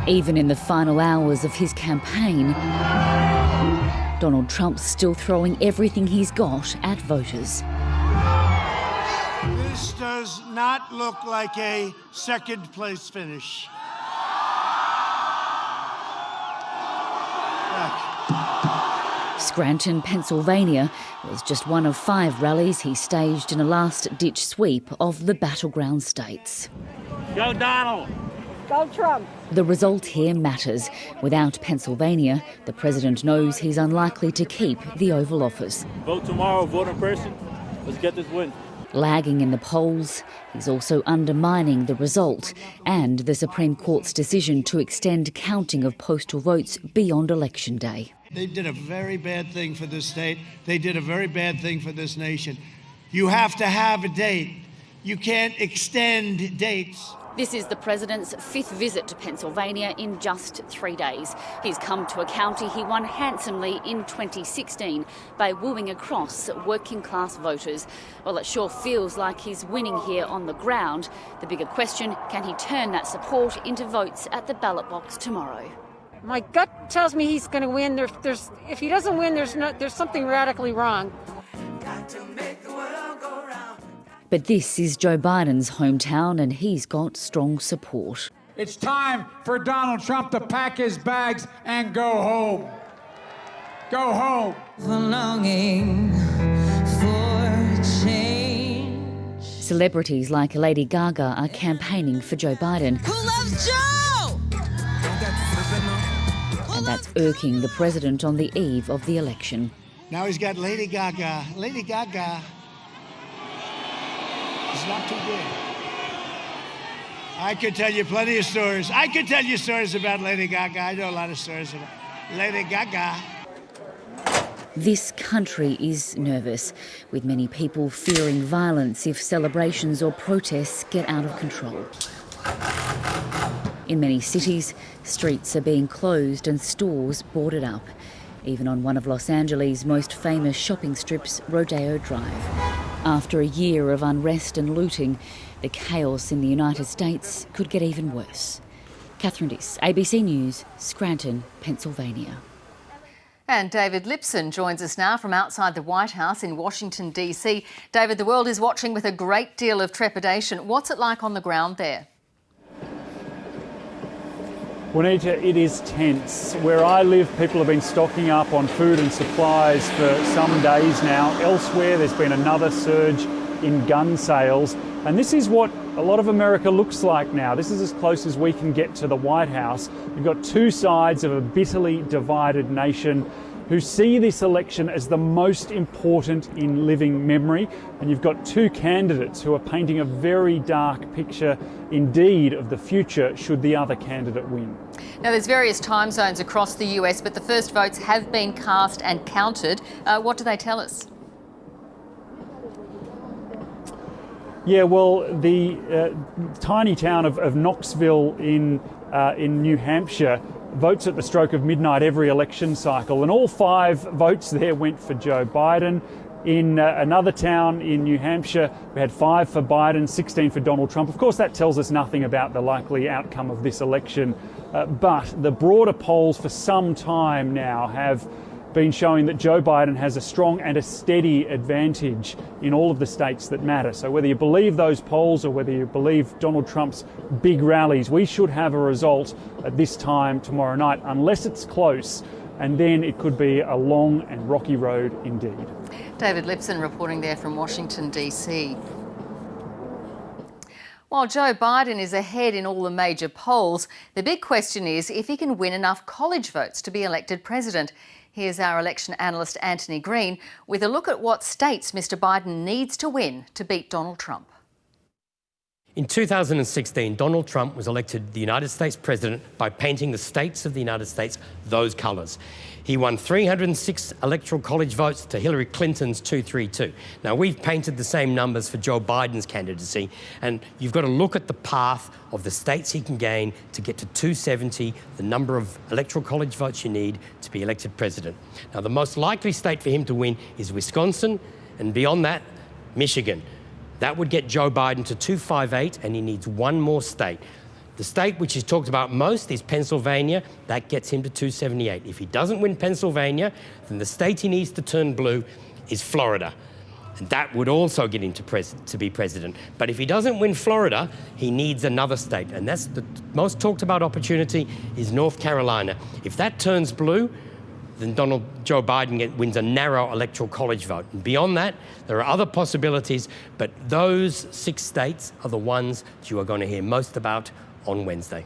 Even in the final hours of his campaign, Donald Trump's still throwing everything he's got at voters. This does not look like a second-place finish. Scranton, Pennsylvania was just one of 5 rallies he staged in a last-ditch sweep of the battleground states. Go Donald! Go Trump! The result here matters. Without Pennsylvania, the president knows he's unlikely to keep the Oval Office. Vote tomorrow, vote in person. Let's get this win. Lagging in the polls, he's also undermining the result and the Supreme Court's decision to extend counting of postal votes beyond Election Day. They did a very bad thing for this state. They did a very bad thing for this nation. You have to have a date. You can't extend dates. This is the president's 5th visit to Pennsylvania in just 3 days. He's come to a county he won handsomely in 2016 by wooing across working-class voters. Well, it sure feels like he's winning here on the ground. The bigger question, can he turn that support into votes at the ballot box tomorrow? My gut tells me he's going to win. If he doesn't win, there's something radically wrong. But this is Joe Biden's hometown and he's got strong support. It's time for Donald Trump to pack his bags and go home. Go home. Longing for change. Celebrities like Lady Gaga are campaigning for Joe Biden. Who loves Joe? And that's irking the president on the eve of the election. Now he's got Lady Gaga. Lady Gaga is not too big. I could tell you plenty of stories. I could tell you stories about Lady Gaga. I know a lot of stories about Lady Gaga. This country is nervous, with many people fearing violence if celebrations or protests get out of control. In many cities, streets are being closed and stores boarded up, even on one of Los Angeles' most famous shopping strips, Rodeo Drive. After a year of unrest and looting, the chaos in the United States could get even worse. Catherine Diss, ABC News, Scranton, Pennsylvania. And David Lipson joins us now from outside the White House in Washington, D.C. David, the world is watching with a great deal of trepidation. What's it like on the ground there? Juanita, it is tense. Where I live, people have been stocking up on food and supplies for some days now. Elsewhere, there's been another surge in gun sales. And this is what a lot of America looks like now. This is as close as we can get to the White House. You've got two sides of a bitterly divided nation who see this election as the most important in living memory. And you've got two candidates who are painting a very dark picture indeed of the future should the other candidate win. Now, there's various time zones across the US, but the first votes have been cast and counted. What do they tell us? Yeah, well, the tiny town of Knoxville in New Hampshire votes at the stroke of midnight every election cycle, and all 5 votes there went for Joe Biden. In another town in New Hampshire, we had 5 for Biden, 16 for Donald Trump. Of course, that tells us nothing about the likely outcome of this election, but the broader polls for some time now have been showing that Joe Biden has a strong and a steady advantage in all of the states that matter. So whether you believe those polls or whether you believe Donald Trump's big rallies, we should have a result at this time tomorrow night, unless it's close, and then it could be a long and rocky road indeed. David Lipson reporting there from Washington, D.C. While Joe Biden is ahead in all the major polls, the big question is if he can win enough college votes to be elected president. Here's our election analyst Anthony Green with a look at what states Mr Biden needs to win to beat Donald Trump. In 2016, Donald Trump was elected the United States president by painting the states of the United States those colours. He won 306 electoral college votes to Hillary Clinton's 232. Now, we've painted the same numbers for Joe Biden's candidacy, and you've got to look at the path of the states he can gain to get to 270, the number of electoral college votes you need to be elected president. Now, the most likely state for him to win is Wisconsin, and beyond that, Michigan. That would get Joe Biden to 258, and he needs one more state. The state which is talked about most is Pennsylvania. That gets him to 278. If he doesn't win Pennsylvania, then the state he needs to turn blue is Florida. And that would also get him to be president. But if he doesn't win Florida, he needs another state. And that's the most talked about opportunity is North Carolina. If that turns blue, then Joe Biden wins a narrow electoral college vote. And beyond that, there are other possibilities, but those 6 states are the ones that you are going to hear most about on Wednesday.